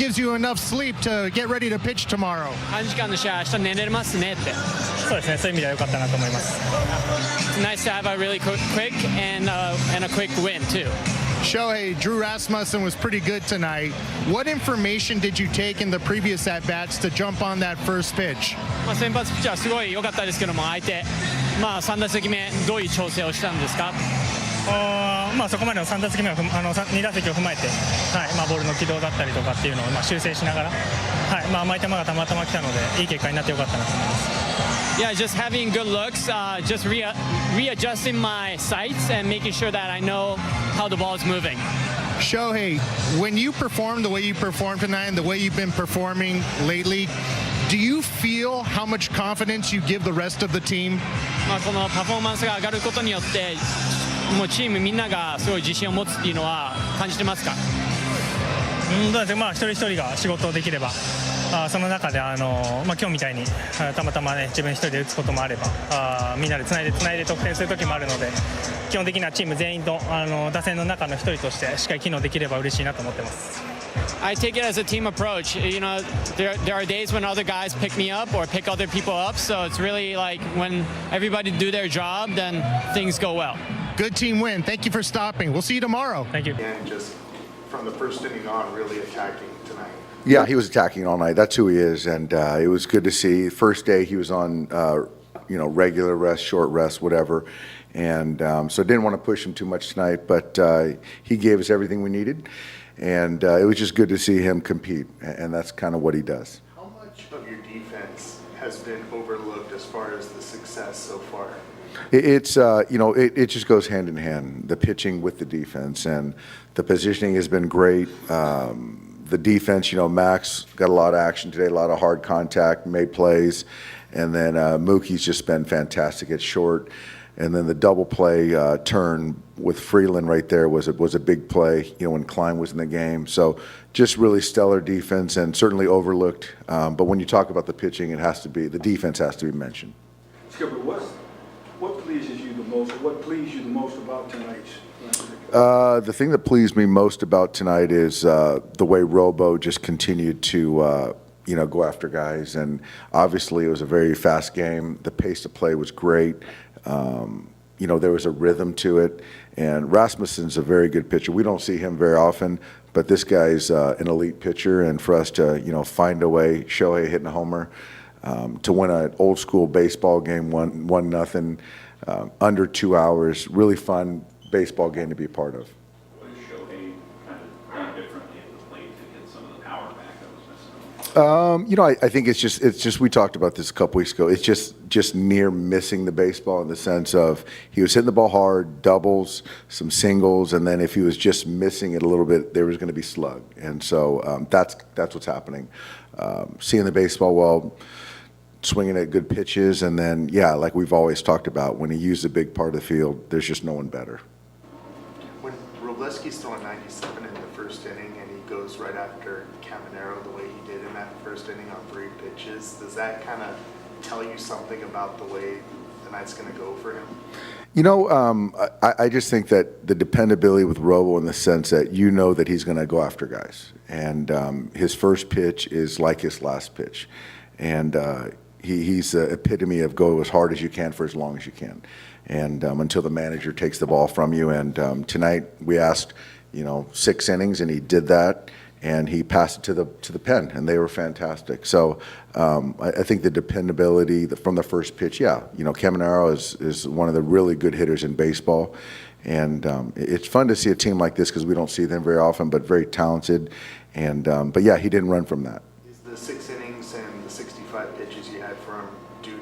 gives you enough sleep to get ready to pitch tomorrow. 短時間の試合、明日寝れますねって。そうですね、そういう意味では良かったなと思います。It's nice to have a really quick and a quick win too. Shohei, Drew Rasmussen was pretty good tonight. What information did you take in the previous at-bats to jump on that first pitch? 先発ピッチャーすごい良かったですけども、相手、3打席目どういう調整をしたんですか？そこまでの3打席目を2打席を踏まえて、ボールの軌道だったりとかっていうのを修正しながら、甘い球がたまたま来たのでいい結果になってよかったなと思います。Yeah, just having good looks, just readjusting my sights and making sure that I know how the ball is moving. Shohei, when you perform the way you performed tonight and the way you've been performing lately, do you feel how much confidence you give the rest of the team? このパフォーマンスが上がることによって、もうチームみんながすごい自信を持つっていうのは感じてますか？一人一人が仕事をできれば、その中で今日みたいにたまたまね自分一人で打つこともあれば、みんなでつないで得点する時もあるので、基本的にはチーム全員と打線の中の一人としてしっかり機能できれば嬉しいなと思ってます。I take it as a team approach. You know, there are days when other guys pick me up or pick other people up, so it's really like when everybody do their job, then things go well. Good team win. Thank you for stopping. We'll see you tomorrow. Thank you. And just from the first inning on, really attacking tonight. Yeah, he was attacking all night. That's who he is, and it was good to see. First day he was on, regular rest, short rest, whatever, and so didn't want to push him too much tonight. But he gave us everything we needed, and it was just good to see him compete, and that's kind of what he does. How much of your defense has been overlooked as far as the success so far? It's it just goes hand in hand, the pitching with the defense, and the positioning has been great. The defense, Max got a lot of action today, a lot of hard contact, made plays, and then Mookie's just been fantastic at short, and then the double play turn with Freeland right there was a big play, when Klein was in the game. So just really stellar defense and certainly overlooked. But when you talk about the pitching, the defense has to be mentioned. Skipper, what pleases you the most? What pleased you the most about tonight's? The thing that pleased me most about tonight is the way Robo just continued to, go after guys. And obviously it was a very fast game. The pace of play was great. There was a rhythm to it. And Rasmussen's a very good pitcher. We don't see him very often, but this guy's an elite pitcher. And for us to, find a way, Shohei hitting a homer, to win an old school baseball game, 1-0, under 2 hours, really fun baseball game to be a part of. What is Shohei kind of done differently at the plate to get some of the power back that was missing? I think it's just we talked about this a couple weeks ago. It's just near missing the baseball in the sense of he was hitting the ball hard, doubles, some singles, and then if he was just missing it a little bit, there was going to be slug. And so that's what's happening. Seeing the baseball well, swinging at good pitches, and then, like we've always talked about, when he used a big part of the field, there's just no one better. When Robleski's throwing 97 in the first inning and he goes right after Caminero the way he did in that first inning on 3 pitches, does that kind of tell you something about the way the night's going to go for him? I just think that the dependability with Robo in the sense that that he's going to go after guys. And his first pitch is like his last pitch. And he's the epitome of go as hard as you can for as long as you can. And until the manager takes the ball from you. And tonight we asked, 6 innings, and he did that. And he passed it to the pen, and they were fantastic. So I think the dependability from the first pitch, Caminero is one of the really good hitters in baseball. And it's fun to see a team like this because we don't see them very often, but very talented. And but he didn't run from that. Is the 6 innings and the 65 pitches you had for him due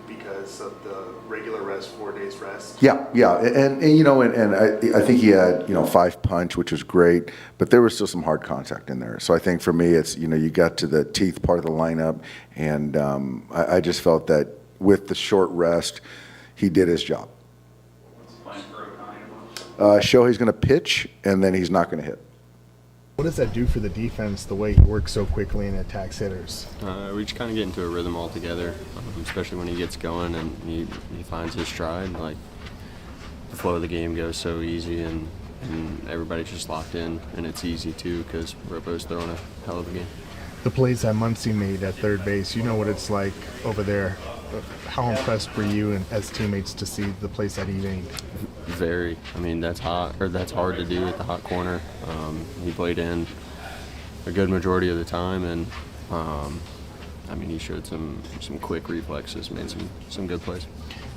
because of the regular rest, 4 days rest? Yeah, and I think he had 5 punch, which was great, but there was still some hard contact in there. So I think for me, it's you got to the teeth part of the lineup, and I just felt that with the short rest, he did his job. What's the plan for O'Connor? Shohei's going to pitch, and then he's not going to hit. What does that do for the defense, the way he works so quickly and attacks hitters? We just kind of get into a rhythm altogether, especially when he gets going and he finds his stride. Like, the flow of the game goes so easy, and everybody's just locked in. and it's easy too because Robo's throwing a hell of a game. The plays that Muncy made at third base, you know what it's like over there. How impressed were you and as teammates to see the plays that he made? Very. I mean, that's hard to do at the hot corner. He played in a good majority of the time, and I mean, he showed some quick reflexes, made some good plays.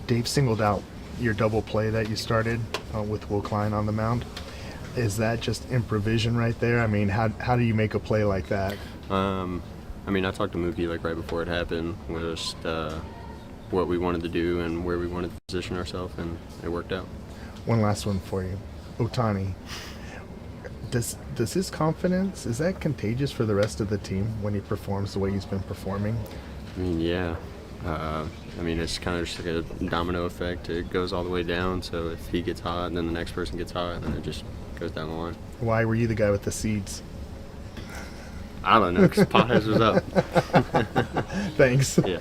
Dave singled out your double play that you started with Will Klein on the mound. Is that just improvisation right there? I mean, how do you make a play like that? I mean, I talked to Mookie like right before it happened, just what we wanted to do and where we wanted to position ourselves, and it worked out. One last one for you. Ohtani, does his confidence, is that contagious for the rest of the team when he performs the way he's been performing? I mean, yeah. I mean, it's kind of just like a domino effect. It goes all the way down, so if he gets hot and then the next person gets hot, and then it just goes down the line. Why were you the guy with the seeds? I don't know, because Potheads was up. Thanks. Yeah.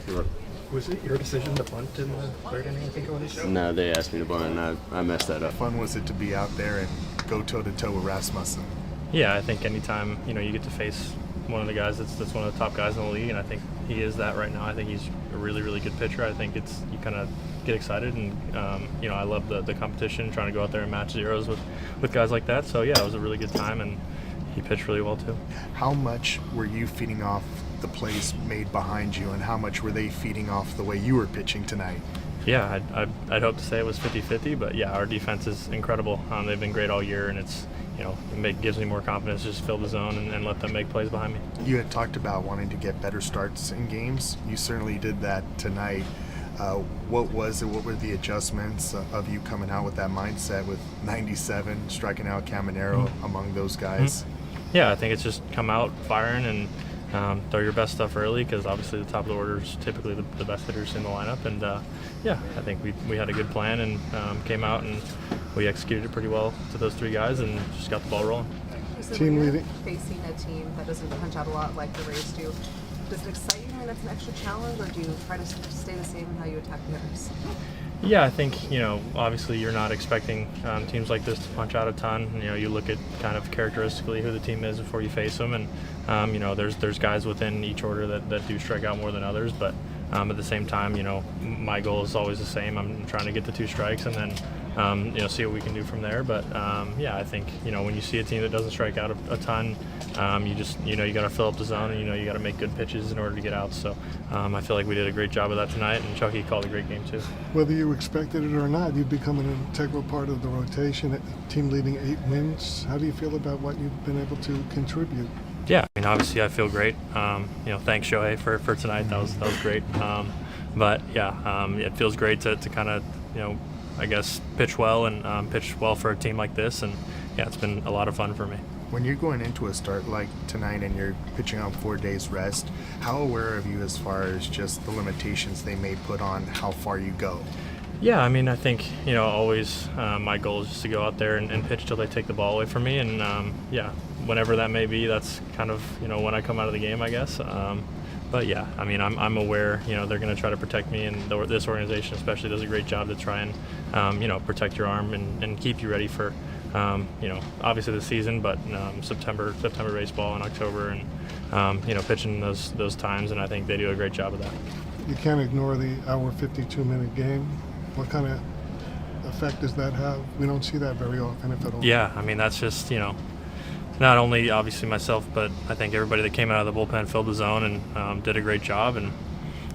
Was it your decision to bunt in the third inning, I think it was? No, they asked me to bunt, and I messed that up. How fun was it to be out there and go toe-to-toe with Rasmussen? Yeah, I think anytime you get to face one of the guys that's one of the top guys in the league, and I think he is that right now. I think he's a really, really good pitcher. I think you kind of get excited, and I love the competition, trying to go out there and match zeros with guys like that. So yeah, it was a really good time, and he pitched really well too. How much were you feeding off the plays made behind you, and how much were they feeding off the way you were pitching tonight? Yeah, I'd hope to say it was 50-50, but yeah, our defense is incredible. They've been great all year, and it's it gives me more confidence to just fill the zone and let them make plays behind me. You had talked about wanting to get better starts in games. You certainly did that tonight. What were the adjustments of you coming out with that mindset with 97, striking out Caminero among those guys? Yeah, I think it's just come out firing and throw your best stuff early, because obviously the top of the order is typically the best hitters in the lineup. And yeah, I think we had a good plan and came out and we executed it pretty well to those three guys and just got the ball rolling. So team leading. Facing a team that doesn't punch out a lot like the Rays do, does it excite you when that's an extra challenge, or do you try to stay the same in how you attack the hitters? Yeah, I think, obviously you're not expecting teams like this to punch out a ton. You look at kind of characteristically who the team is before you face them, and there's guys within each order that do strike out more than others, but at the same time, my goal is always the same. I'm trying to get the 2 strikes and then see what we can do from there. But yeah, I think when you see a team that doesn't strike out a ton, you just you got to fill up the zone, and you got to make good pitches in order to get out. So I feel like we did a great job of that tonight, and Chucky called a great game too. Whether you expected it or not, you've become an integral part of the rotation. Team leading 8 wins. How do you feel about what you've been able to contribute? Yeah, I mean, obviously I feel great. Thanks Shohei for tonight. That was great. But yeah, it feels great to kind of I guess pitch well and pitch well for a team like this, and yeah, it's been a lot of fun for me. When you're going into a start like tonight and you're pitching on 4 days rest, how aware are you as far as just the limitations they may put on how far you go? Yeah, I mean, I think always my goal is just to go out there and pitch till they take the ball away from me, and yeah, whenever that may be, that's kind of when I come out of the game, I guess. But yeah, I mean, I'm aware they're going to try to protect me, and this organization especially does a great job to try and protect your arm and keep you ready for obviously the season, but September baseball in October, and pitching those times, and I think they do a great job of that. You can't ignore the hour 52-minute game. What kind of effect does that have? We don't see that very often, if at all. Yeah, I mean, that's just not only obviously myself, but I think everybody that came out of the bullpen filled the zone and did a great job. And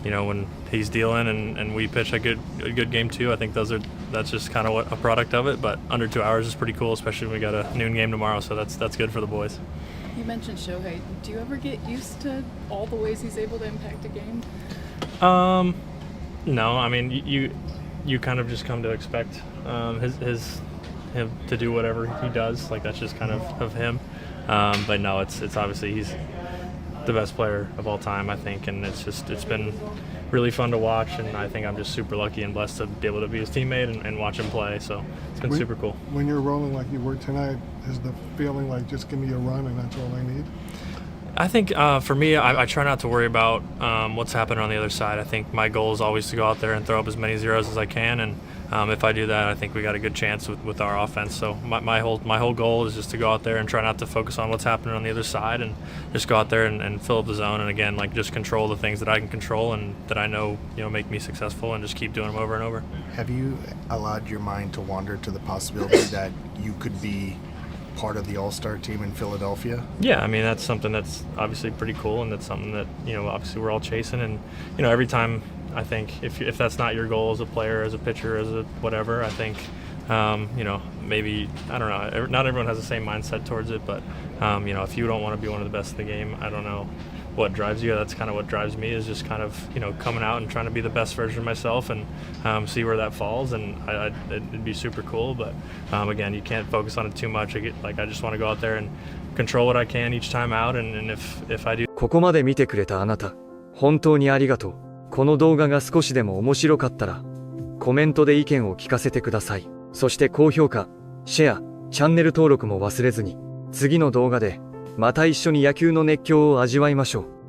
when he's dealing and we pitch a good game too, I think that's just kind of a product of it. But under 2 hours is pretty cool, especially when we got a noon game tomorrow. So that's good for the boys. You mentioned Shohei. Do you ever get used to all the ways he's able to impact a game? No, I mean you kind of just come to expect him to do whatever he does. Like, that's just kind of him. But no, it's obviously he's the best player of all time, I think, and it's been really fun to watch, and I think I'm just super lucky and blessed to be able to be his teammate and watch him play. So it's been super cool. When you're rolling like you were tonight, is the feeling like just give me a run and that's all I need? I think for me, I try not to worry about what's happening on the other side. I think my goal is always to go out there and throw up as many zeros as I can, and If I do that, I think we got a good chance with our offense. So my whole goal is just to go out there and try not to focus on what's happening on the other side, and just go out there and fill up the zone. And again, like, just control the things that I can control and that I know, make me successful, and just keep doing them over and over. Have you allowed your mind to wander to the possibility that you could be part of the All-Star team in Philadelphia? Yeah, I mean, that's something that's obviously pretty cool, and that's something that, obviously we're all chasing. And, every time, I think if that's not your goal as a player, as a pitcher, as a whatever, I think, maybe, I don't know, not everyone has the same mindset towards it, but, if you don't want to be one of the best in the game, I don't know what drives you. That's kind of what drives me, is just kind of, coming out and trying to be the best version of myself, and see where that falls. And it'd be super cool, but again, you can't focus on it too much. I just want to go out there and control what I can each time out, and if I do. ここまで見てくれたあなた、本当にありがとう。この動画が少しでも面白かったら、コメントで意見を聞かせてください。そして高評価、シェア、チャンネル登録も忘れずに、次の動画でまた一緒に野球の熱狂を味わいましょう。